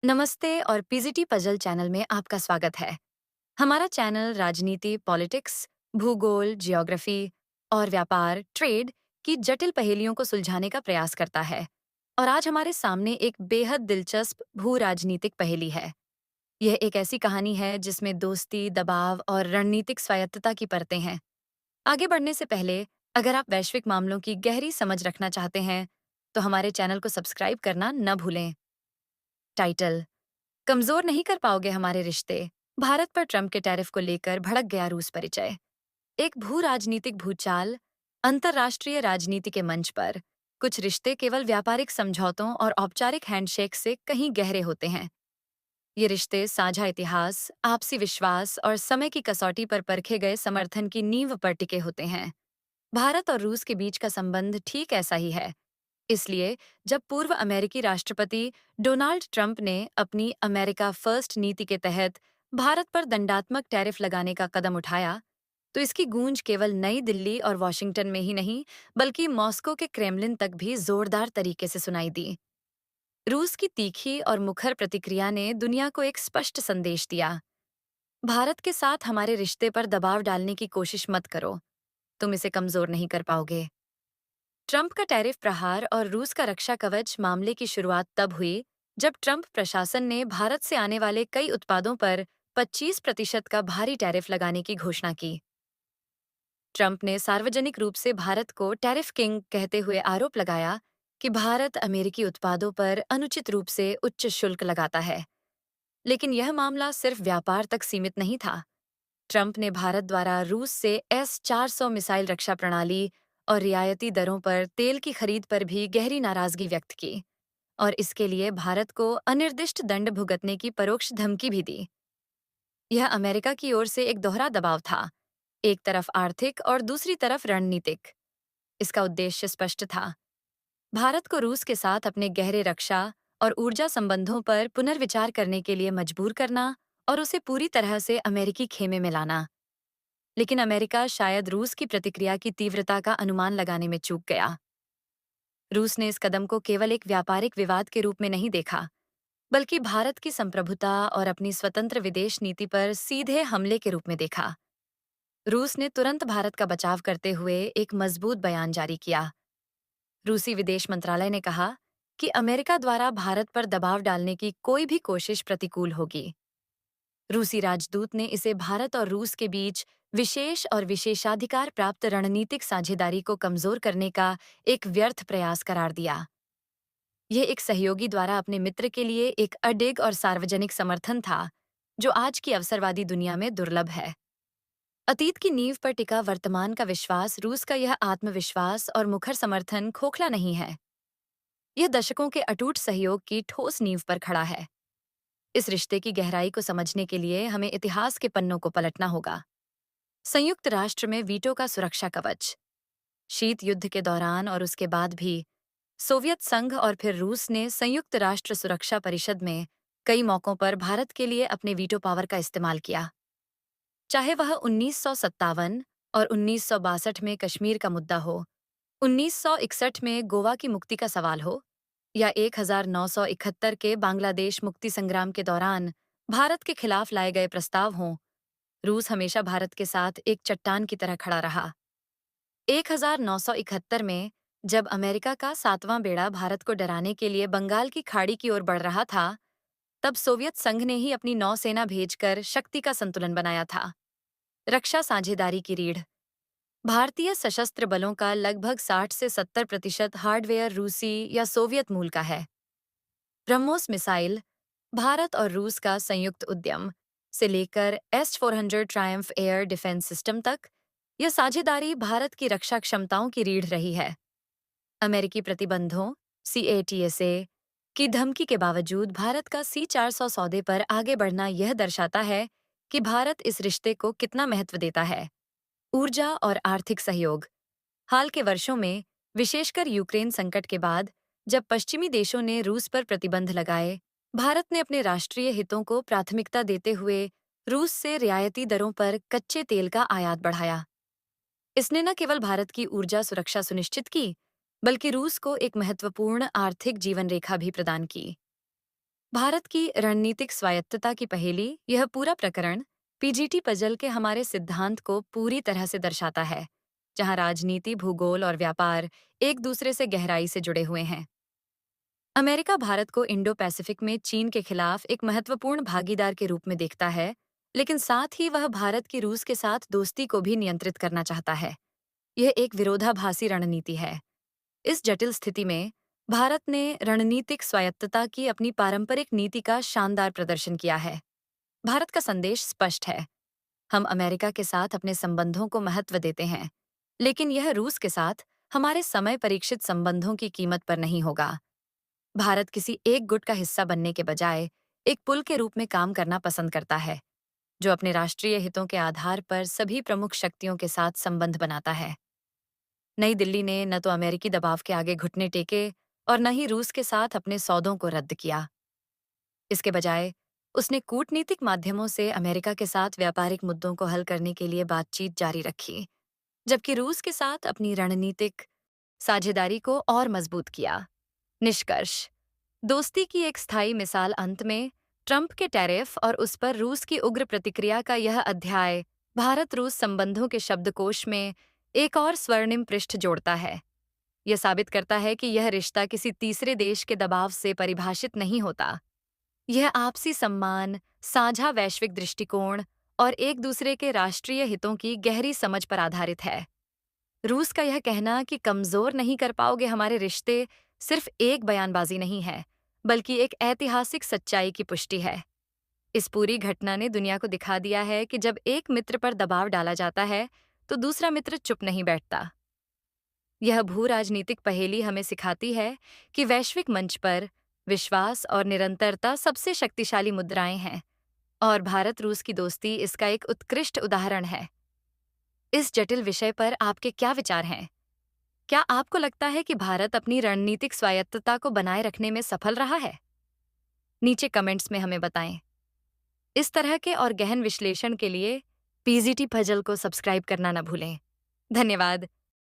नमस्ते और PGT puzzle channel में आपका स्वागत है। हमारा चैनल राजनीति, पॉलिटिक्स, भूगोल, जियोग्राफी और व्यापार, ट्रेड की जटिल पहेलियों को सुलझाने का प्रयास करता है। और आज हमारे सामने एक बेहद दिलचस्प भू राजनीतिक पहेली है। यह एक ऐसी कहानी है जिसमें दोस्ती, दबाव और रणनीतिक स्वायत्तता की परतें हैं। आगे बढ़ने से पहले, अगर आप वैश्विक मामलों की गहरी समझ रखना चाहते हैं, तो हमारे चैनल को सब्सक्राइब करना न भूलें। टाइटल: कमजोर नहीं कर पाओगे हमारे रिश्ते। भारत पर ट्रंप के टैरिफ को लेकर भड़क गया रूस परिचय। एक भू राजनीतिक भूचाल। अंतर्राष्ट्रीय राजनीति के मंच पर कुछ रिश्ते केवल व्यापारिक समझौतों और औपचारिक हैंडशेक से कहीं गहरे होते हैं। ये रिश्ते साझा इतिहास, आपसी विश्वास और समय की कसौटी पर परखे गए समर्थन की नींव पर टिके होते हैं। भारत और रूस के बीच का संबंध ठीक ऐसा ही है। इसलिए जब पूर्व अमेरिकी राष्ट्रपति डोनाल्ड ट्रंप ने अपनी अमेरिका फर्स्ट नीति के तहत भारत पर दंडात्मक टैरिफ लगाने का कदम उठाया, तो इसकी गूंज केवल नई दिल्ली और वॉशिंगटन में ही नहीं, बल्कि मॉस्को के क्रेमलिन तक भी जोरदार तरीके से सुनाई दी। रूस की तीखी और मुखर प्रतिक्रिया ने दुनिया को एक स्पष्ट संदेश दिया: भारत के साथ हमारे रिश्ते पर दबाव डालने की कोशिश मत करो, तुम इसे कमजोर नहीं कर पाओगे। ट्रंप का टैरिफ प्रहार और रूस का रक्षा कवच मामले की शुरुआत तब हुई जब ट्रंप प्रशासन ने भारत से आने वाले कई उत्पादों पर 25% का भारी टैरिफ लगाने की घोषणा की। ट्रंप ने सार्वजनिक रूप से भारत को टैरिफ किंग कहते हुए आरोप लगाया कि भारत अमेरिकी उत्पादों पर अनुचित रूप से उच्च शुल्क लगाता है। लेकिन यह मामला सिर्फ व्यापार तक सीमित नहीं था। ट्रंप ने भारत द्वारा रूस से S-400 मिसाइल रक्षा प्रणाली और रियायती दरों पर तेल की खरीद पर भी गहरी नाराजगी व्यक्त की, और इसके लिए भारत को अनिर्दिष्ट दंड भुगतने की परोक्ष धमकी भी दी। यह अमेरिका की ओर से एक दोहरा दबाव था, एक तरफ आर्थिक और दूसरी तरफ रणनीतिक। इसका उद्देश्य स्पष्ट था: भारत को रूस के साथ अपने गहरे रक्षा और ऊर्जा संबंधों पर पुनर्विचार करने के लिए मजबूर करना और उसे पूरी तरह से अमेरिकी खेमे में लाना। लेकिन अमेरिका शायद रूस की प्रतिक्रिया की तीव्रता का अनुमान लगाने में चूक गया। रूस ने इस कदम को केवल एक व्यापारिक विवाद के रूप में नहीं देखा, बल्कि भारत की संप्रभुता और अपनी स्वतंत्र विदेश नीति पर सीधे हमले के रूप में देखा। रूस ने तुरंत भारत का बचाव करते हुए एक मजबूत बयान जारी किया। रूसी विदेश मंत्रालय ने कहा कि अमेरिका द्वारा भारत पर दबाव डालने की कोई भी कोशिश प्रतिकूल होगी। रूसी राजदूत ने इसे भारत और रूस के बीच विशेष और विशेषाधिकार प्राप्त रणनीतिक साझेदारी को कमजोर करने का एक व्यर्थ प्रयास करार दिया। यह एक सहयोगी द्वारा अपने मित्र के लिए एक अडिग और सार्वजनिक समर्थन था, जो आज की अवसरवादी दुनिया में दुर्लभ है। अतीत की नींव पर टिका वर्तमान का विश्वास, रूस का यह आत्मविश्वास और मुखर समर्थन खोखला नहीं है। यह दशकों के अटूट सहयोग की ठोस नींव पर खड़ा है। इस रिश्ते की गहराई को समझने के लिए हमें इतिहास के पन्नों को पलटना होगा। संयुक्त राष्ट्र में वीटो का सुरक्षा कवच। शीत युद्ध के दौरान और उसके बाद भी सोवियत संघ और फिर रूस ने संयुक्त राष्ट्र सुरक्षा परिषद में कई मौकों पर भारत के लिए अपने वीटो पावर का इस्तेमाल किया। चाहे वह 1957 और 1962 में कश्मीर का मुद्दा हो, 1961 में गोवा की मुक्ति का सवाल हो, या 1971 के बांग्लादेश मुक्ति संग्राम के दौरान भारत के खिलाफ लाए गए प्रस्ताव हों, रूस हमेशा भारत के साथ एक चट्टान की तरह खड़ा रहा। 1971 में जब अमेरिका का सातवां बेड़ा भारत को डराने के लिए बंगाल की खाड़ी की ओर बढ़ रहा था, तब सोवियत संघ ने ही अपनी नौसेना भेजकर शक्ति का संतुलन बनाया था। रक्षा साझेदारी की रीढ़। भारतीय सशस्त्र बलों का लगभग 60 से 70% हार्डवेयर रूसी या सोवियत मूल का है। ब्रह्मोस मिसाइल, भारत और रूस का संयुक्त उद्यम, से लेकर S-400 Triumph air defence system तक, यह साझेदारी भारत की रक्षा क्षमताओं की रीढ़ रही है। अमेरिकी प्रतिबंधों CATSA की धमकी के बावजूद भारत का C-400 सौदे पर आगे बढ़ना यह दर्शाता है कि भारत इस रिश्ते को कितना महत्व देता है। ऊर्जा और आर्थिक सहयोग। हाल के वर्षों में, विशेषकर यूक्रेन संकट के बाद, जब पश्चिमी देशों ने रूस पर प्रतिबंध लगाए, भारत ने अपने राष्ट्रीय हितों को प्राथमिकता देते हुए रूस से रियायती दरों पर कच्चे तेल का आयात बढ़ाया। इसने न केवल भारत की ऊर्जा सुरक्षा सुनिश्चित की, बल्कि रूस को एक महत्वपूर्ण आर्थिक जीवन रेखा भी प्रदान की। भारत की रणनीतिक स्वायत्तता की पहेली, यह पूरा प्रकरण पीजीटी पजल के हमारे सिद्धांत को पूरी तरह से दर्शाता है, जहां राजनीति, भूगोल और व्यापार एक दूसरे से गहराई से जुड़े हुए हैं। अमेरिका भारत को इंडो पैसिफिक में चीन के खिलाफ एक महत्वपूर्ण भागीदार के रूप में देखता है, लेकिन साथ ही वह भारत की रूस के साथ दोस्ती को भी नियंत्रित करना चाहता है। यह एक विरोधाभासी रणनीति है। इस जटिल स्थिति में भारत ने रणनीतिक स्वायत्तता की अपनी पारंपरिक नीति का शानदार प्रदर्शन किया है। भारत का संदेश स्पष्ट है। हम अमेरिका के साथ अपने संबंधों को महत्व देते हैं, लेकिन यह रूस के साथ हमारे समय परीक्षित संबंधों की कीमत पर नहीं होगा। भारत किसी एक गुट का हिस्सा बनने के बजाय एक पुल के रूप में काम करना पसंद करता है, जो अपने राष्ट्रीय हितों के आधार पर सभी प्रमुख शक्तियों के साथ संबंध बनाता है। नई दिल्ली ने न तो अमेरिकी दबाव के आगे घुटने टेके और न ही रूस के साथ अपने सौदों को रद्द किया। इसके बजाय उसने कूटनीतिक माध्यमों से अमेरिका के साथ व्यापारिक मुद्दों को हल करने के लिए बातचीत जारी रखी, जबकि रूस के साथ अपनी रणनीतिक साझेदारी को और मजबूत किया। निष्कर्ष: दोस्ती की एक स्थायी मिसाल अंत में ट्रंप के टैरिफ और उस पर रूस की उग्र प्रतिक्रिया का यह अध्याय भारत रूस संबंधों के शब्दकोश में एक और स्वर्णिम पृष्ठ जोड़ता है। यह साबित करता है कि यह रिश्ता किसी तीसरे देश के दबाव से परिभाषित नहीं होता। यह आपसी सम्मान, साझा वैश्विक दृष्टिकोण और एक दूसरे के राष्ट्रीय हितों की गहरी समझ पर आधारित है। रूस का यह कहना कि कमजोर नहीं कर पाओगे हमारे रिश्ते सिर्फ एक बयानबाजी नहीं है, बल्कि एक ऐतिहासिक सच्चाई की पुष्टि है। इस पूरी घटना ने दुनिया को दिखा दिया है कि जब एक मित्र पर दबाव डाला जाता है, तो दूसरा मित्र चुप नहीं बैठता। यह भू राजनीतिक पहेली हमें सिखाती है कि वैश्विक मंच पर विश्वास और निरंतरता सबसे शक्तिशाली मुद्राएं हैं, और भारत रूस की दोस्ती इसका एक उत्कृष्ट उदाहरण है। इस जटिल विषय पर आपके क्या विचार हैं? क्या आपको लगता है कि भारत अपनी रणनीतिक स्वायत्तता को बनाए रखने में सफल रहा है? नीचे कमेंट्स में हमें बताएं। इस तरह के और गहन विश्लेषण के लिए पीजीटी पजल को सब्सक्राइब करना न भूलें। धन्यवाद।